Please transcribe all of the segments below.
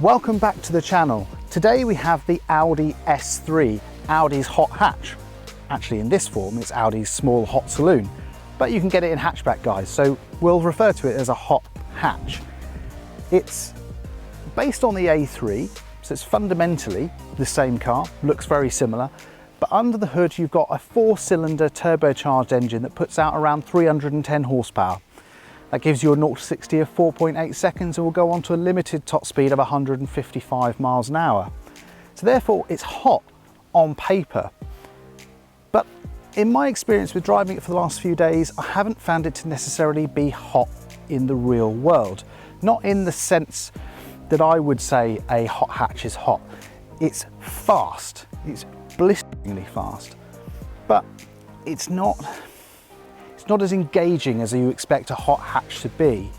Welcome back to the channel. Today we have the Audi S3, Audi's hot hatch. Actually in this form it's Audi's small hot saloon, but you can get it in hatchback guys, so we'll refer to it as a hot hatch. It's based on the A3, so it's fundamentally the same car, looks very similar, but under the hood you've got a 4-cylinder turbocharged engine that puts out around 310 horsepower. That gives you a 0 to 60 of 4.8 seconds and will go on to a limited top speed of 155 miles an hour. So therefore it's hot on paper. But in my experience with driving it for the last few days, I haven't found it to necessarily be hot in the real world. Not in the sense that I would say a hot hatch is hot. It's fast, it's blisteringly fast, but it's not as engaging as you expect a hot hatch to be.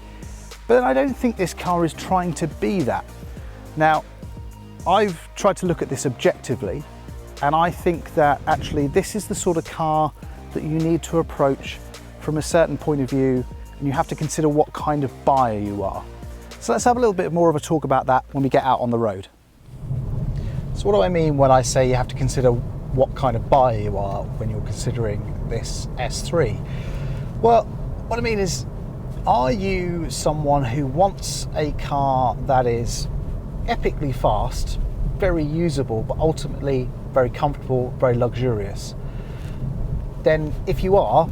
But I don't think this car is trying to be that. Now, I've tried to look at this objectively, and I think that actually this is the sort of car that you need to approach from a certain point of view, and you have to consider what kind of buyer you are. So let's have a little bit more of a talk about that when we get out on the road. So what do I mean when I say you have to consider what kind of buyer you are when you're considering this S3? Well, what I mean is, are you someone who wants a car that is epically fast, very usable, but ultimately very comfortable, very luxurious? Then if you are,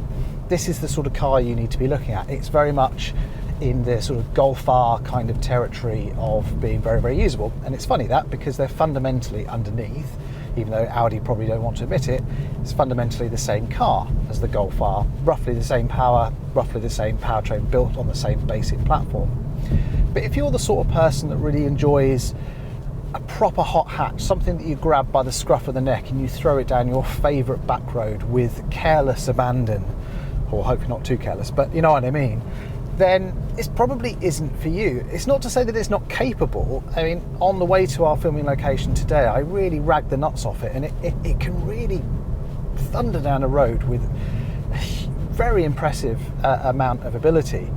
this is the sort of car you need to be looking at. It's very much in the sort of Golf R kind of territory of being very, very usable. And it's funny that, because they're fundamentally underneath, even though Audi probably don't want to admit it, it's fundamentally the same car as the Golf R, roughly the same power, roughly the same powertrain, built on the same basic platform. But if you're the sort of person that really enjoys a proper hot hatch, something that you grab by the scruff of the neck and you throw it down your favourite back road with careless abandon, or hopefully not too careless, but you know what I mean, then it probably isn't for you. It's not to say that it's not capable. I mean, on the way to our filming location today, I really ragged the nuts off it, and it can really thunder down a road with a very impressive amount of ability.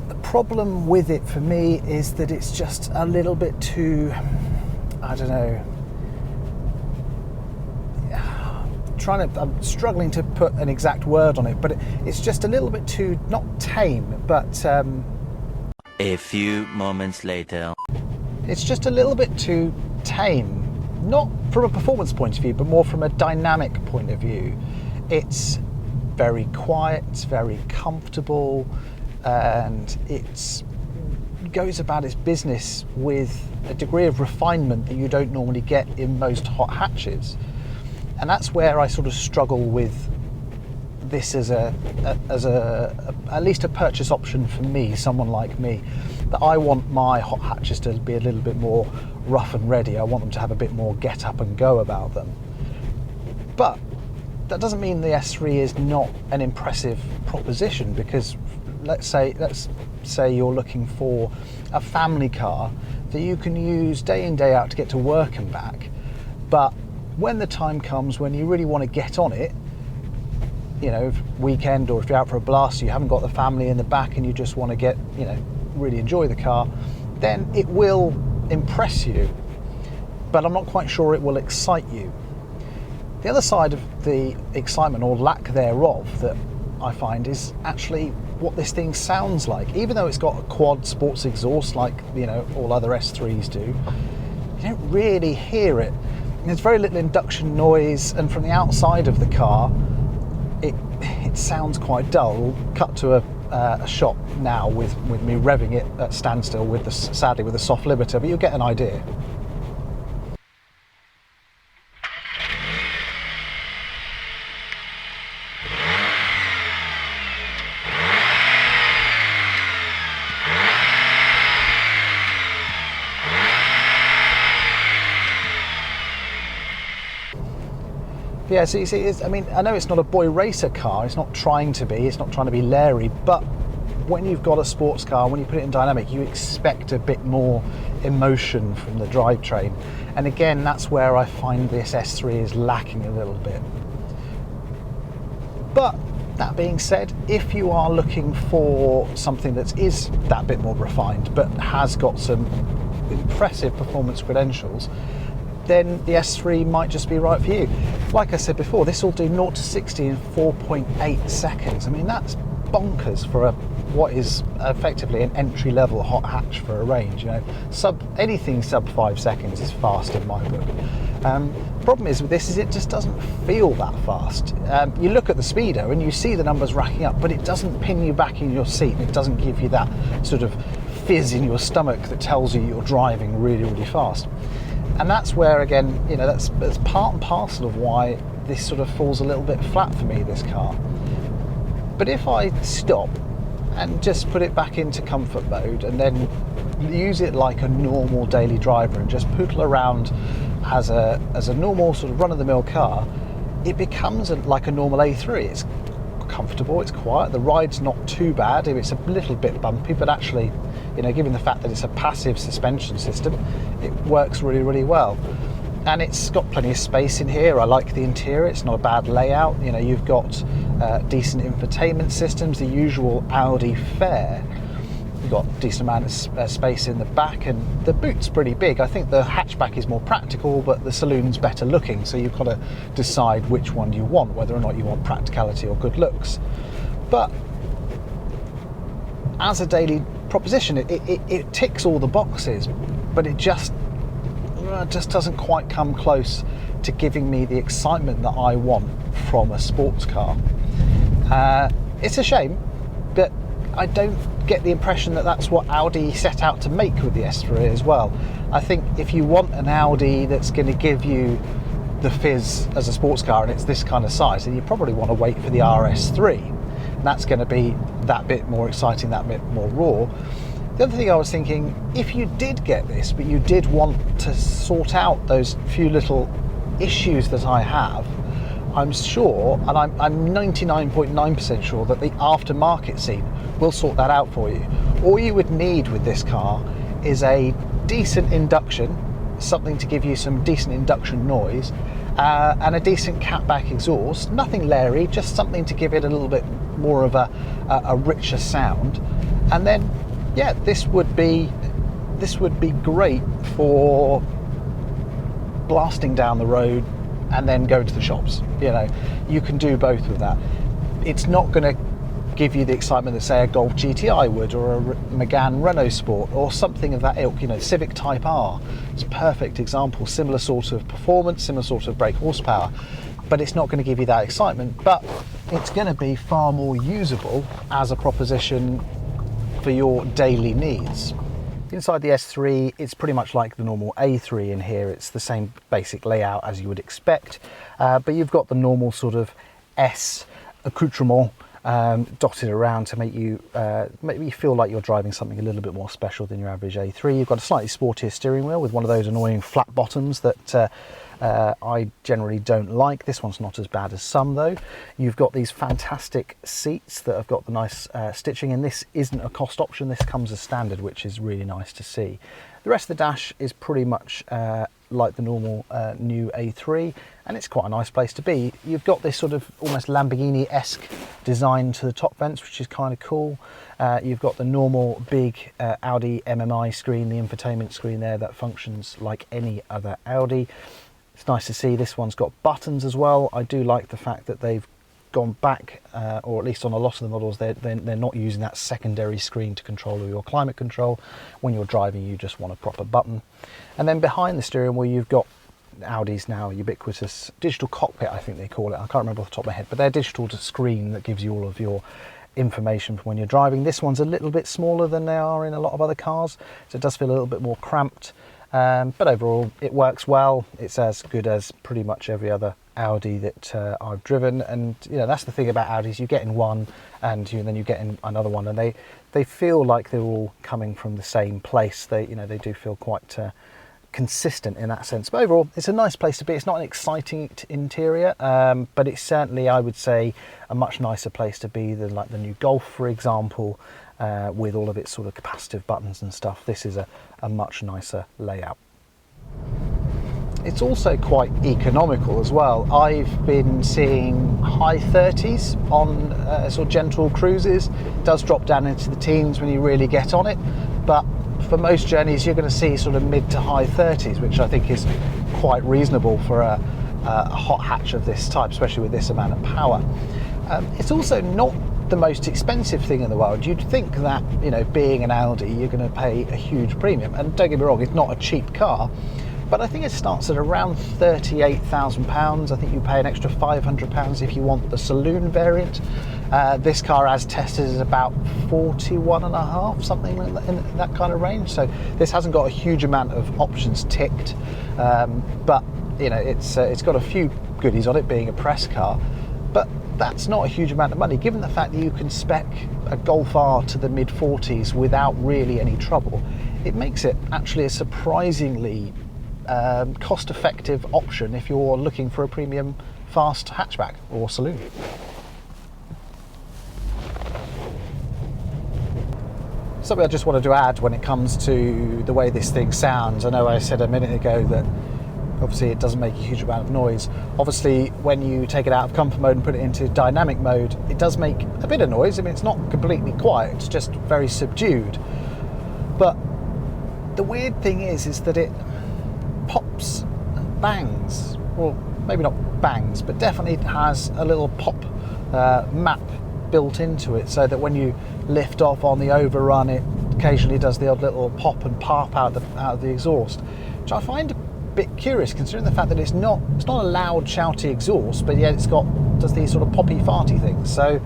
The problem with it for me is that it's just a little bit too, I don't know, I'm struggling to put an exact word on it, but it's just a little bit too, not tame, but a few moments later, it's just a little bit too tame, not from a performance point of view, but more from a dynamic point of view. It's very quiet, it's very comfortable, and it goes about its business with a degree of refinement that you don't normally get in most hot hatches. And that's where I sort of struggle with this as at least a purchase option for me, someone like me, that I want my hot hatches to be a little bit more rough and ready. I want them to have a bit more get up and go about them. But that doesn't mean the S3 is not an impressive proposition, because let's say you're looking for a family car that you can use day in, day out to get to work and back, but when the time comes when you really want to get on it, you know, weekend, or if you're out for a blast, you haven't got the family in the back and you just want to get, you know, really enjoy the car, then it will impress you, but I'm not quite sure it will excite you. The other side of the excitement, or lack thereof, that I find is actually what this thing sounds like. Even though it's got a quad sports exhaust like, you know, all other S3s do, you don't really hear it. There's very little induction noise, and from the outside of the car, it sounds quite dull. We'll cut to a shot now with me revving it at standstill with sadly with a soft limiter, but you'll get an idea. Yeah, so you see, I mean, I know it's not a boy racer car, it's not trying to be Larry, but when you've got a sports car, when you put it in dynamic, you expect a bit more emotion from the drivetrain. And again, that's where I find this S3 is lacking a little bit. But that being said, if you are looking for something that is that bit more refined, but has got some impressive performance credentials, then the S3 might just be right for you. Like I said before, this will do 0 to 60 in 4.8 seconds. I mean, that's bonkers for what is effectively an entry-level hot hatch for a range. You know, anything sub 5 seconds is fast in my book. Problem is with this is it just doesn't feel that fast. You look at the speedo and you see the numbers racking up, but it doesn't pin you back in your seat. It doesn't give you that sort of fizz in your stomach that tells you you're driving really, really fast. And that's where, again, you know, that's part and parcel of why this sort of falls a little bit flat for me, this car. But if I stop and just put it back into comfort mode and then use it like a normal daily driver and just poodle around as a normal sort of run-of-the-mill car, it becomes like a normal A3. It's comfortable, it's quiet, the ride's not too bad. It's a little bit bumpy, but actually, you know, given the fact that it's a passive suspension system, it works really, really well. And it's got plenty of space in here. I like the interior, it's not a bad layout. You know, you've got decent infotainment systems, the usual Audi fare. You've got a decent amount of space in the back, and the boot's pretty big. I think the hatchback is more practical, but the saloon's better looking, so you've got to decide which one you want, whether or not you want practicality or good looks. But as a daily proposition, it ticks all the boxes, but it just doesn't quite come close to giving me the excitement that I want from a sports car. It's a shame, but I don't get the impression that that's what Audi set out to make with the S3 as well. I think if you want an Audi that's going to give you the fizz as a sports car and it's this kind of size, then you probably want to wait for the RS3. And that's going to be that bit more exciting, that bit more raw. The other thing I was thinking, if you did get this, but you did want to sort out those few little issues that I have, I'm sure, and I'm 99.9% sure that the aftermarket scene will sort that out for you. All you would need with this car is a decent induction, something to give you some decent induction noise, and a decent catback exhaust. Nothing leery, just something to give it a little bit more of a richer sound. And then, yeah, this would be great for blasting down the road and then go to the shops. You know, you can do both with that. It's not going to give you the excitement that, say, a Golf GTI would, or a Megane Renault Sport, or something of that ilk. You know, Civic Type R, it's a perfect example. Similar sort of performance, similar sort of brake horsepower, but it's not going to give you that excitement. But it's going to be far more usable as a proposition for your daily needs. Inside the S3, it's pretty much like the normal A3 in here. It's the same basic layout as you would expect, but you've got the normal sort of S accoutrement dotted around to make you feel like you're driving something a little bit more special than your average A3. You've got a slightly sportier steering wheel with one of those annoying flat bottoms that I generally don't like. This one's not as bad as some though. You've got these fantastic seats that have got the nice stitching, and this isn't a cost option. This comes as standard, which is really nice to see. The rest of the dash is pretty much like the normal new A3, and it's quite a nice place to be. You've got this sort of almost Lamborghini-esque design to the top vents, which is kind of cool. You've got the normal big Audi MMI screen, the infotainment screen there that functions like any other Audi. It's nice to see this one's got buttons as well. I do like the fact that they've gone back, or at least on a lot of the models, they're not using that secondary screen to control all your climate control. When you're driving, you just want a proper button. And then behind the steering wheel, you've got Audi's now ubiquitous digital cockpit, I think they call it. I can't remember off the top of my head, but they're digital to screen that gives you all of your information from when you're driving. This one's a little bit smaller than they are in a lot of other cars, so it does feel a little bit more cramped. But overall, it works well. It's as good as pretty much every other Audi that I've driven, and you know, that's the thing about Audis. You get in one, and then you get in another one, and they feel like they're all coming from the same place. They do feel quite consistent in that sense. But overall, it's a nice place to be. It's not an exciting interior, but it's certainly, I would say, a much nicer place to be than like the new Golf, for example, with all of its sort of capacitive buttons and stuff. This is a much nicer layout. It's also quite economical as well. I've been seeing high 30s on sort of gentle cruises. It does drop down into the teens when you really get on it, but for most journeys you're going to see sort of mid to high 30s, which I think is quite reasonable for a hot hatch of this type, especially with this amount of power. It's also not the most expensive thing in the world. You'd think that, you know, being an Audi, you're going to pay a huge premium, and don't get me wrong, it's not a cheap car, but I think it starts at around £38,000. I think you pay an extra £500 if you want the saloon variant. This car, as tested, is about 41.5, something in that kind of range. So this hasn't got a huge amount of options ticked, but you know, it's got a few goodies on it, being a press car. But that's not a huge amount of money, given the fact that you can spec a Golf R to the mid 40s without really any trouble. It makes it actually a surprisingly cost-effective option if you're looking for a premium fast hatchback or saloon. Something I just wanted to add when it comes to the way this thing sounds. I know I said a minute ago that obviously it doesn't make a huge amount of noise. Obviously when you take it out of comfort mode and put it into dynamic mode, it does make a bit of noise. I mean, it's not completely quiet, it's just very subdued. But the weird thing is that it pops and bangs. Well, maybe not bangs, but definitely has a little pop map built into it, so that when you lift off on the overrun, it occasionally does the odd little pop and pop out of the exhaust, which I find a bit curious, considering the fact that it's not a loud shouty exhaust, but yet does these sort of poppy farty things. So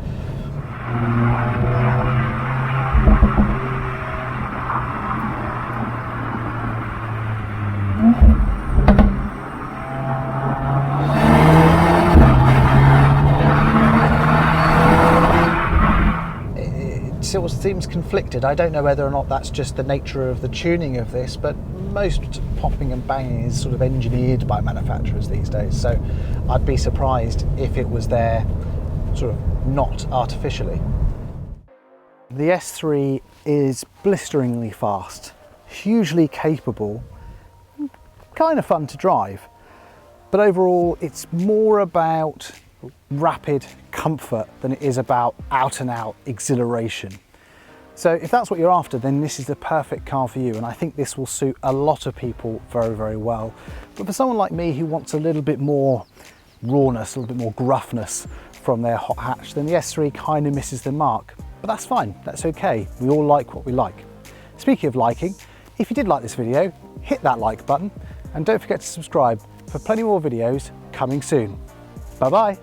it sort of seems conflicted. I don't know whether or not that's just the nature of the tuning of this, but most popping and banging is sort of engineered by manufacturers these days, so I'd be surprised if it was there sort of not artificially. The S3 is blisteringly fast, hugely capable, kind of fun to drive, but overall it's more about rapid comfort than it is about out and out exhilaration. So if that's what you're after, then this is the perfect car for you, and I think this will suit a lot of people very, very well. But for someone like me who wants a little bit more rawness, a little bit more gruffness from their hot hatch, then the S3 kind of misses the mark. But that's fine, that's okay. We all like what we like. Speaking of liking, if you did like this video, hit that like button, and don't forget to subscribe for plenty more videos coming soon. Bye bye.